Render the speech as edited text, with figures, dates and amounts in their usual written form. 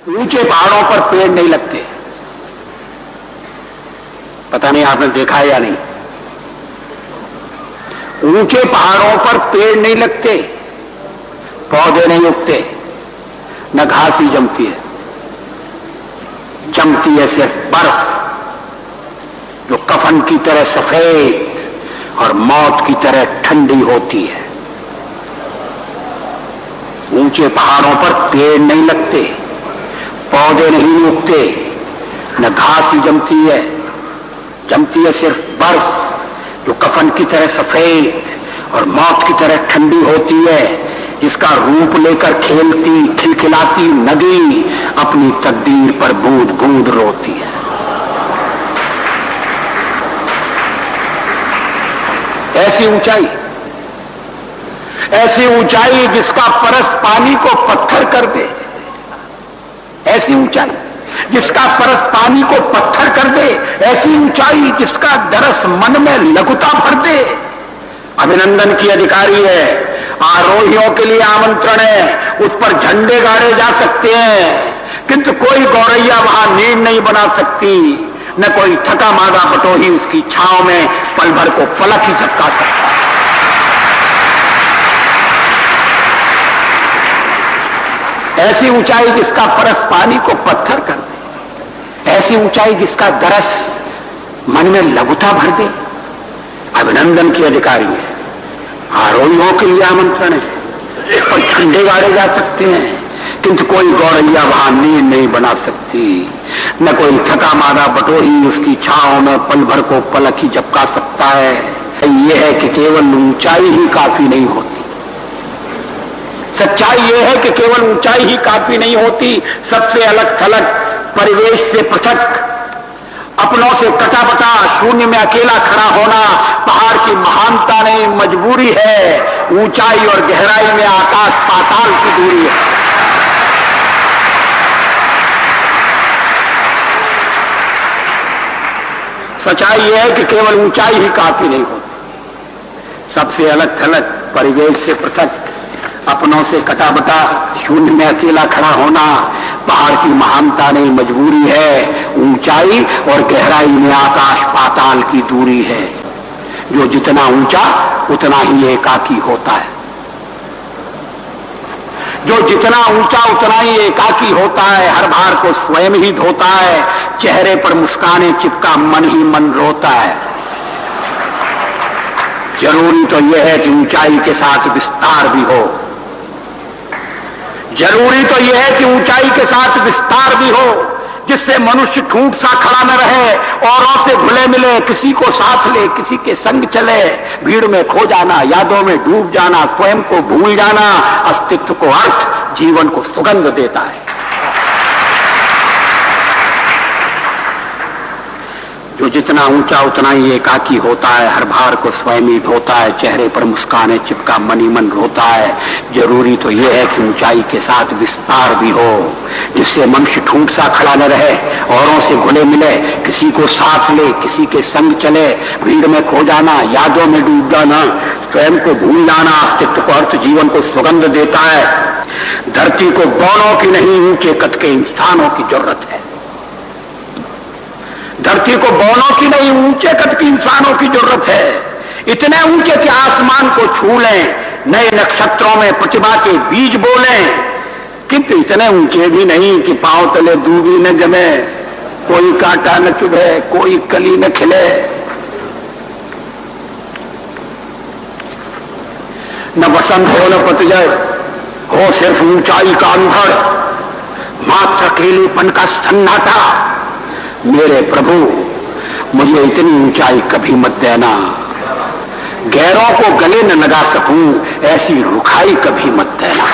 ऊंचे पहाड़ों पर पेड़ नहीं लगते। पता नहीं आपने देखा है या नहीं। ऊंचे पहाड़ों पर पेड़ नहीं लगते, पौधे नहीं उगते, न घास ही जमती है। जमती है सिर्फ बर्फ, जो कफन की तरह सफेद और मौत की तरह ठंडी होती है। ऊंचे पहाड़ों पर पेड़ नहीं लगते, पौधे नहीं उगते, न घास ही जमती है। जमती है सिर्फ बर्फ, जो कफन की तरह सफेद और मौत की तरह ठंडी होती है, जिसका रूप लेकर खेलती खिलखिलाती नदी अपनी तकदीर पर बूंद बूंद रोती है। ऐसी ऊंचाई, ऐसी ऊंचाई जिसका परस पानी को पत्थर कर दे। ऐसी ऊंचाई जिसका परस पानी को पत्थर कर दे। ऐसी ऊंचाई जिसका दरस मन में लघुता भर दे। अभिनंदन की अधिकारी है, आरोहियों के लिए आमंत्रण है, उस पर झंडे गाड़े जा सकते हैं, किंतु कोई गौरैया वहां नींद नहीं बना सकती, न कोई थका मादा बटोही उसकी छांव में पल भर को पलक ही झपका सकता। ऐसी ऊंचाई जिसका परस पानी को पत्थर कर दे। ऐसी ऊंचाई जिसका दरस मन में लघुता भर दे। अभिनंदन की अधिकारी है, आरोहियों के लिए आमंत्रण है, और झंडे गाड़े जा सकते हैं, किंतु कोई गौरैया वहां नींद नहीं बना सकती, न कोई थका मादा बटोही उसकी छांव में पल भर को पलक ही झपका सकता है। यह है कि केवल ऊंचाई ही काफी नहीं होती। सच्चाई यह है कि केवल ऊंचाई ही काफी नहीं होती। सबसे अलग थलग, परिवेश से पृथक, अपनों से कटाबटा, शून्य में अकेला खड़ा होना पहाड़ की महानता नहीं, मजबूरी है। ऊंचाई और गहराई में आकाश पाताल की दूरी है। सच्चाई यह है कि केवल ऊंचाई ही काफी नहीं होती। सबसे अलग थलग, परिवेश से पृथक, अपनों से कटाबटा, शून्य में अकेला खड़ा होना पहाड़ की महानता नहीं, मजबूरी है। ऊंचाई और गहराई में आकाश पाताल की दूरी है। जो जितना ऊंचा उतना ही एकाकी होता है। जो जितना ऊंचा उतना ही एकाकी होता है। हर भार को स्वयं ही ढोता है। चेहरे पर मुस्काने चिपका मन ही मन रोता है। जरूरी तो यह है कि ऊंचाई के साथ विस्तार भी हो। जरूरी तो यह है कि ऊंचाई के साथ विस्तार भी हो, जिससे मनुष्य ठूंठ सा खड़ा न रहे, औरों से घुले मिले, किसी को साथ ले, किसी के संग चले। भीड़ में खो जाना, यादों में डूब जाना, स्वयं को भूल जाना अस्तित्व को अर्थ, जीवन को सुगंध देता है। जो जितना ऊंचा उतना ही एकाकी होता है। हर भार को स्वयं ही ढोता है। चेहरे पर मुस्काने चिपका मन ही मन रोता है। जरूरी तो यह है कि ऊंचाई के साथ विस्तार भी हो, जिससे मनुष्य ठूंठ सा खड़ा न रहे, औरों से घुले मिले, किसी को साथ ले, किसी के संग चले। भीड़ में खो जाना, यादों में डूब जाना, स्वयं को भूल जाना अस्तित्व को अर्थ, जीवन को सुगंध देता है। धरती को बौनों की नहीं, ऊंचे कद के इंसानों की जरूरत है। धरती को बौनों की नहीं, ऊंचे कद की इंसानों की जरूरत है। इतने ऊंचे कि आसमान को छू लें, नए नक्षत्रों में प्रतिभा के बीज बोलें, किंतु इतने ऊंचे भी नहीं कि पांव तले दूबी न जमे, कोई कांटा न चुभे, कोई कली न खिले। न बसंत हो न पतझड़ हो, सिर्फ ऊंचाई का अनुभव, मात्र अकेलेपन का सन्नाटा। मेरे प्रभु, मुझे इतनी ऊंचाई कभी मत देना, गैरों को गले न लगा सकूं ऐसी रुखाई कभी मत देना।